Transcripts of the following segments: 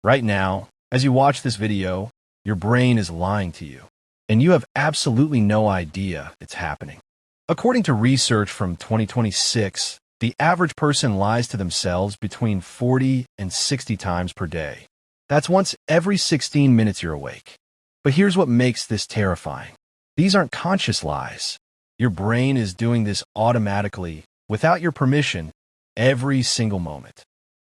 Right now, as you watch this video, your brain is lying to you, and you have absolutely no idea it's happening. According to research from 2026, the average person lies to themselves between 40 and 60 times per day. That's once every 16 minutes you're awake. But here's what makes this terrifying. These aren't conscious lies. Your brain is doing this automatically, without your permission, every single moment.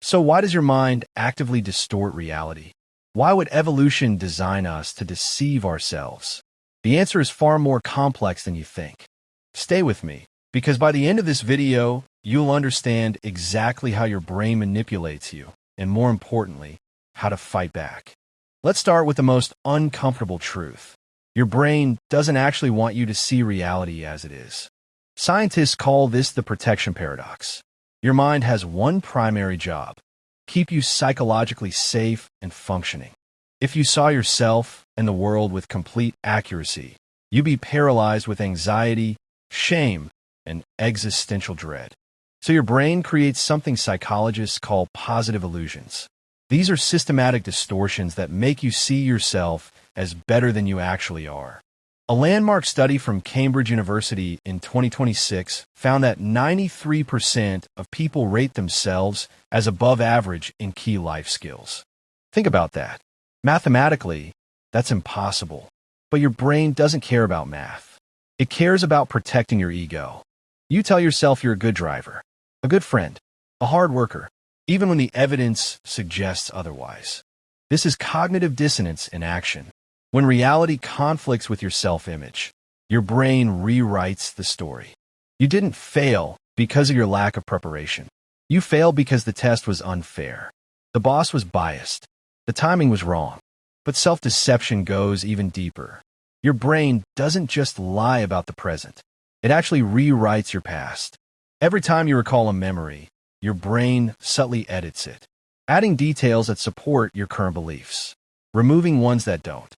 So why does your mind actively distort reality? Why would evolution design us to deceive ourselves? The answer is far more complex than you think. Stay with me, because by the end of this video, you'll understand exactly how your brain manipulates you, and more importantly, how to fight back. Let's start with the most uncomfortable truth. Your brain doesn't actually want you to see reality as it is. Scientists call this the protection paradox. Your mind has one primary job: keep you psychologically safe and functioning. If you saw yourself and the world with complete accuracy, you'd be paralyzed with anxiety, shame, and existential dread. So your brain creates something psychologists call positive illusions. These are systematic distortions that make you see yourself as better than you actually are. A landmark study from Cambridge University in 2026 found that 93% of people rate themselves as above average in key life skills. Think about that. Mathematically, that's impossible. But your brain doesn't care about math. It cares about protecting your ego. You tell yourself you're a good driver, a good friend, a hard worker, even when the evidence suggests otherwise. This is cognitive dissonance in action. When reality conflicts with your self-image, your brain rewrites the story. You didn't fail because of your lack of preparation. You failed because the test was unfair. The boss was biased. The timing was wrong. But self-deception goes even deeper. Your brain doesn't just lie about the present. It actually rewrites your past. Every time you recall a memory, your brain subtly edits it, adding details that support your current beliefs, removing ones that don't.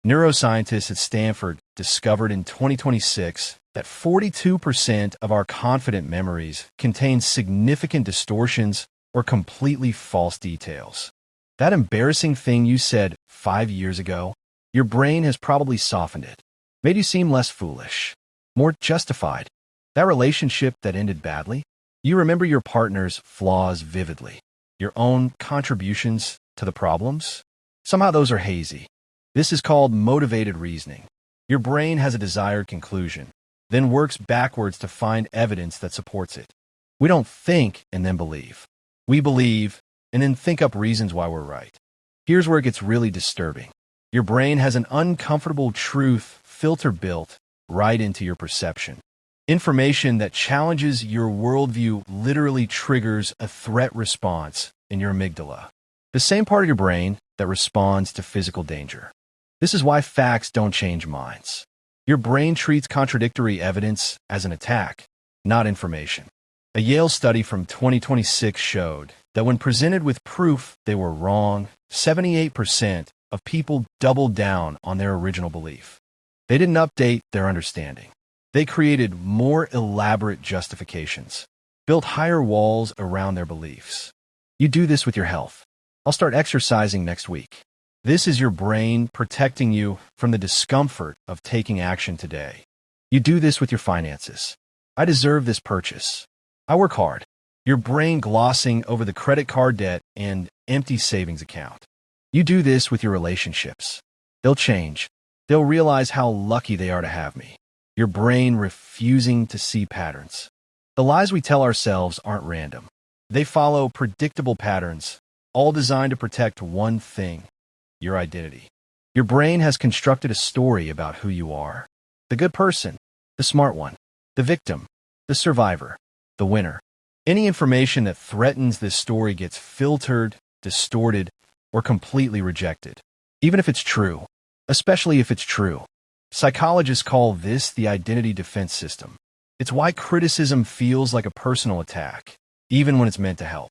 Neuroscientists at Stanford discovered in 2026 that 42% of our confident memories contain significant distortions or completely false details. That embarrassing thing you said 5 years ago, your brain has probably softened it, made you seem less foolish, more justified. That relationship that ended badly, you remember your partner's flaws vividly, your own contributions to the problems. Somehow those are hazy. This is called motivated reasoning. Your brain has a desired conclusion, then works backwards to find evidence that supports it. We don't think and then believe. We believe and then think up reasons why we're right. Here's where it gets really disturbing. Your brain has an uncomfortable truth filter built right into your perception. Information that challenges your worldview literally triggers a threat response in your amygdala, the same part of your brain that responds to physical danger. This is why facts don't change minds. Your brain treats contradictory evidence as an attack, not information. A Yale study from 2026 showed that when presented with proof they were wrong, 78% of people doubled down on their original belief. They didn't update their understanding. They created more elaborate justifications, built higher walls around their beliefs. You do this with your health. I'll start exercising next week. This is your brain protecting you from the discomfort of taking action today. You do this with your finances. I deserve this purchase. I work hard. Your brain glossing over the credit card debt and empty savings account. You do this with your relationships. They'll change. They'll realize how lucky they are to have me. Your brain refusing to see patterns. The lies we tell ourselves aren't random. They follow predictable patterns, all designed to protect one thing: your identity. Your brain has constructed a story about who you are: the good person, the smart one, the victim, the survivor, the winner. Any information that threatens this story gets filtered, distorted, or completely rejected, even if it's true, especially if it's true. Psychologists call this the identity defense system. It's why criticism feels like a personal attack, even when it's meant to help.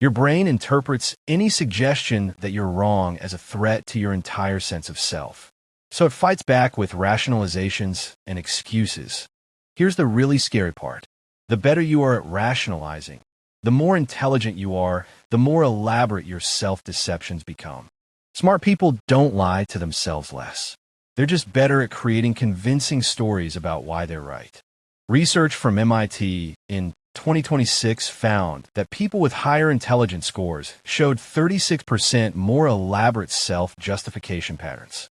Your brain interprets any suggestion that you're wrong as a threat to your entire sense of self. So it fights back with rationalizations and excuses. Here's the really scary part. The better you are at rationalizing, The more intelligent you are, the more elaborate your self-deceptions become. Smart people don't lie to themselves less. They're just better at creating convincing stories about why they're right. Research from MIT in 2026 found that people with higher intelligence scores showed 36% more elaborate self-justification patterns.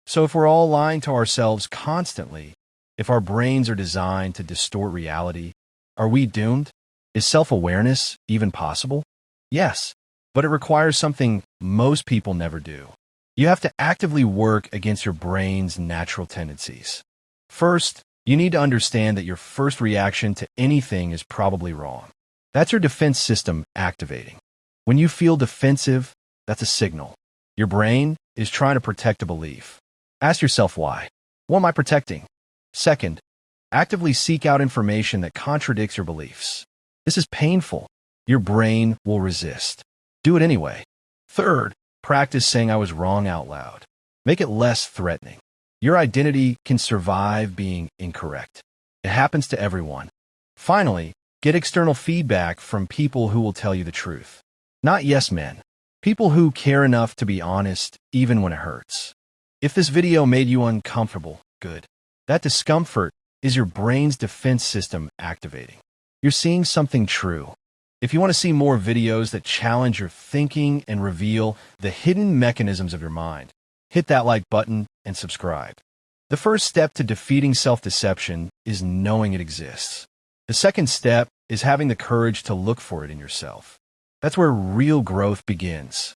So if we're all lying to ourselves constantly, if our brains are designed to distort reality, are we doomed? Is self-awareness even possible? Yes, but it requires something most people never do. You have to actively work against your brain's natural tendencies. First, you need to understand that your first reaction to anything is probably wrong. That's your defense system activating. When you feel defensive, that's a signal. Your brain is trying to protect a belief. Ask yourself why. What am I protecting? Second, actively seek out information that contradicts your beliefs. This is painful. Your brain will resist. Do it anyway. Third, practice saying I was wrong out loud. Make it less threatening. Your identity can survive being incorrect. It happens to everyone. Finally, get external feedback from people who will tell you the truth. Not yes men. People who care enough to be honest even when it hurts. If this video made you uncomfortable, good. That discomfort is your brain's defense system activating. You're seeing something true. If you want to see more videos that challenge your thinking and reveal the hidden mechanisms of your mind, hit that like button and subscribe. The first step to defeating self-deception is knowing it exists. The second step is having the courage to look for it in yourself. That's where real growth begins.